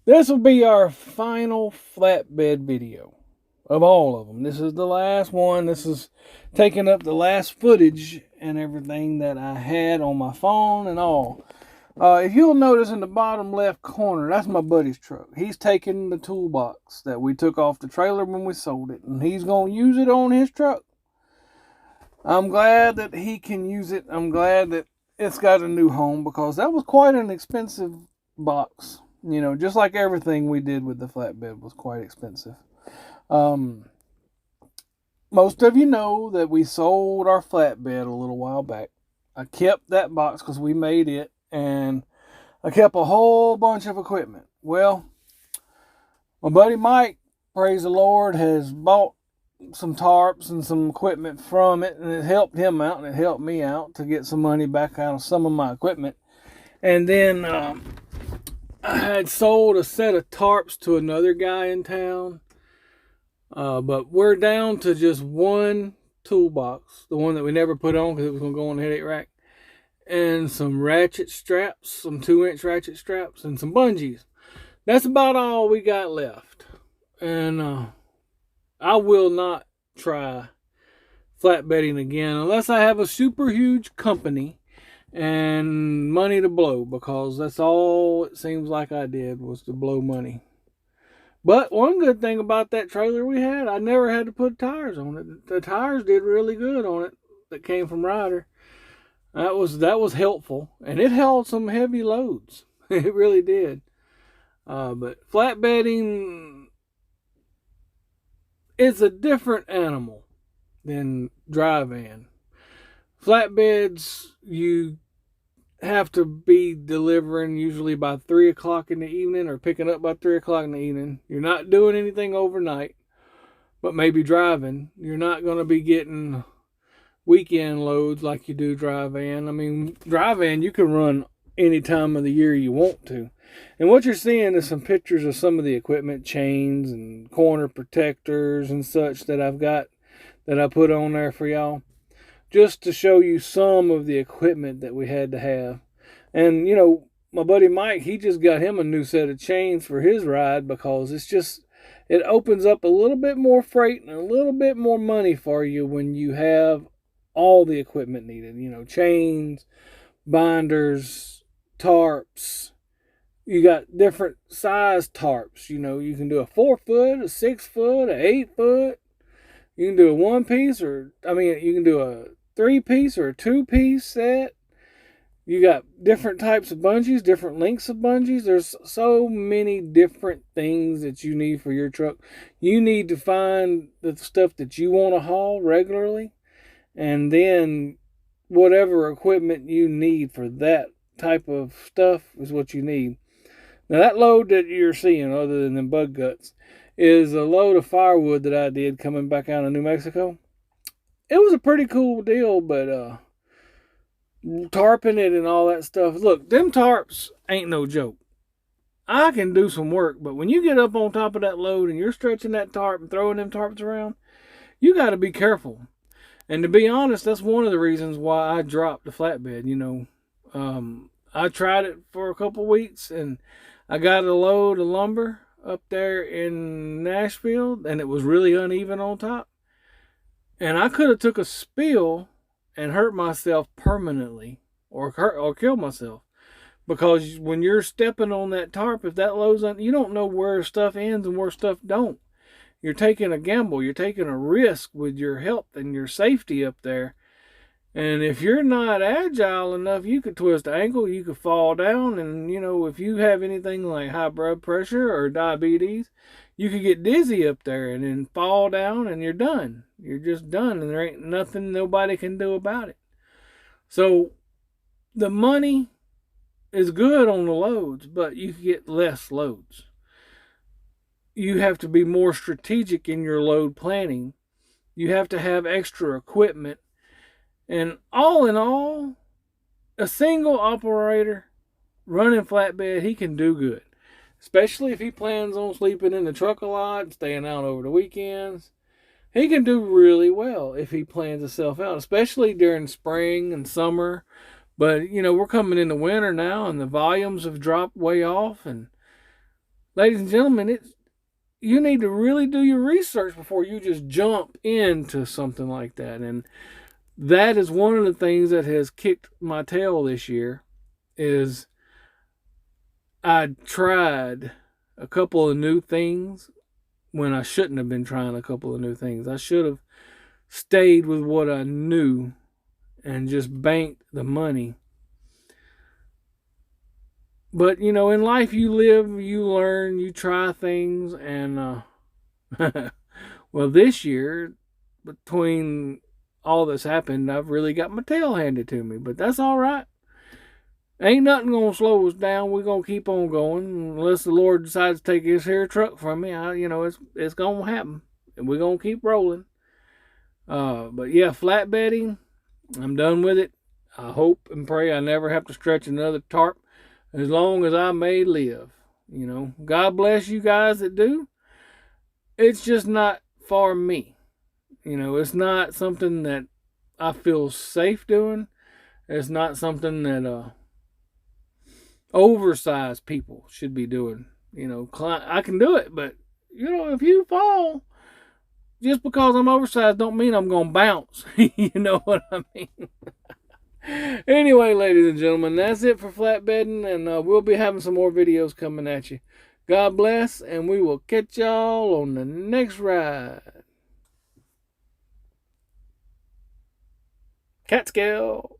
This will be our final flatbed video of all of them. This is the last one. This is taking up the last footage and everything that I had on my phone and all. If you'll notice in the bottom left corner, that's my buddy's truck. He's taking the toolbox that we took off the trailer when we sold it, and he's going to use it on his truck. I'm glad that he can use it. I'm glad that it's got a new home, because that was quite an expensive box. You know, just like everything we did with the flatbed was quite expensive. Most of you know that we sold our flatbed a little while back. I kept that box because we made it, and I kept a whole bunch of equipment. Well, my buddy Mike, praise the Lord, has bought some tarps and some equipment from it, and it helped him out, and it helped me out to get some money back out of some of my equipment. And then I had sold a set of tarps to another guy in town, but we're down to just one toolbox, the one that we never put on because it was going to go on the headache rack, and some ratchet straps, some 2-inch ratchet straps, and some bungees. That's about all we got left. And I will not try flatbedding again unless I have a super huge company and money to blow, because that's all it seems like I did was to blow money. But one good thing about that trailer we had, I never had to put tires on it. The tires did really good on it that came from Ryder. That was helpful, and it held some heavy loads. It really did. But flatbedding is a different animal than dry van. Flatbeds, you have to be delivering usually by 3 o'clock in the evening, or picking up by 3 o'clock in the evening. You're not doing anything overnight, but maybe driving. You're not going to be getting weekend loads like you do dry van. I mean, dry van, you can run any time of the year you want to. And what you're seeing is some pictures of some of the equipment, chains and corner protectors and such that I've got, that I put on there for y'all, just to show you some of the equipment that we had to have. And, you know, my buddy Mike, he just got him a new set of chains for his ride, because it opens up a little bit more freight and a little bit more money for you when you have all the equipment needed. You know, chains, binders, tarps. You got different size tarps. You know, you can do a 4-foot, a 6-foot, a 8-foot. You can do a 1-piece, you can do a 3-piece or a 2-piece set. You got different types of bungees, different lengths of bungees. There's so many different things that you need for your truck. You need to find the stuff that you want to haul regularly, and then whatever equipment you need for that type of stuff is what you need. Now, that load that you're seeing, other than the bug guts, is a load of firewood that I did coming back out of New Mexico. It was a pretty cool deal, but tarping it and all that stuff. Look, them tarps ain't no joke. I can do some work, but when you get up on top of that load and you're stretching that tarp and throwing them tarps around, you got to be careful. And to be honest, that's one of the reasons why I dropped the flatbed. You know, I tried it for a couple weeks, and I got a load of lumber up there in Nashville, and it was really uneven on top. And I could have took a spill and hurt myself permanently, or kill myself, because when you're stepping on that tarp, if that load's on, you don't know where stuff ends and where stuff don't. You're taking a gamble. You're taking a risk with your health and your safety up there. And if you're not agile enough, you could twist an ankle, you could fall down, and, you know, if you have anything like high blood pressure or diabetes, you could get dizzy up there and then fall down, and you're done. You're just done, and there ain't nothing nobody can do about it. So the money is good on the loads, but you get less loads. You have to be more strategic in your load planning. You have to have extra equipment. And all in all, a single operator running flatbed, he can do good. Especially if he plans on sleeping in the truck a lot and staying out over the weekends. He can do really well if he plans himself out, especially during spring and summer. But, you know, we're coming into winter now, and the volumes have dropped way off, and ladies and gentlemen, you need to really do your research before you just jump into something like that. And that is one of the things that has kicked my tail this year is I tried a couple of new things when I shouldn't have been trying a couple of new things. I should have stayed with what I knew and just banked the money. But, you know, in life you live, you learn, you try things. And, well, this year, between all that's happened, I've really got my tail handed to me. But that's all right. Ain't nothing gonna slow us down. We're gonna keep on going unless the Lord decides to take His hair truck from me. It's gonna happen, and we're gonna keep rolling. But yeah, flatbedding, I'm done with it. I hope and pray I never have to stretch another tarp as long as I may live. You know, God bless you guys that do. It's just not for me. You know, it's not something that I feel safe doing. It's not something that oversized people should be doing. You know, I can do it, but you know, if you fall, just because I'm oversized don't mean I'm gonna bounce. You know what I mean? Anyway, ladies and gentlemen, that's it for flatbedding, and we'll be having some more videos coming at you. God bless, and we will catch y'all on the next ride. Catskill.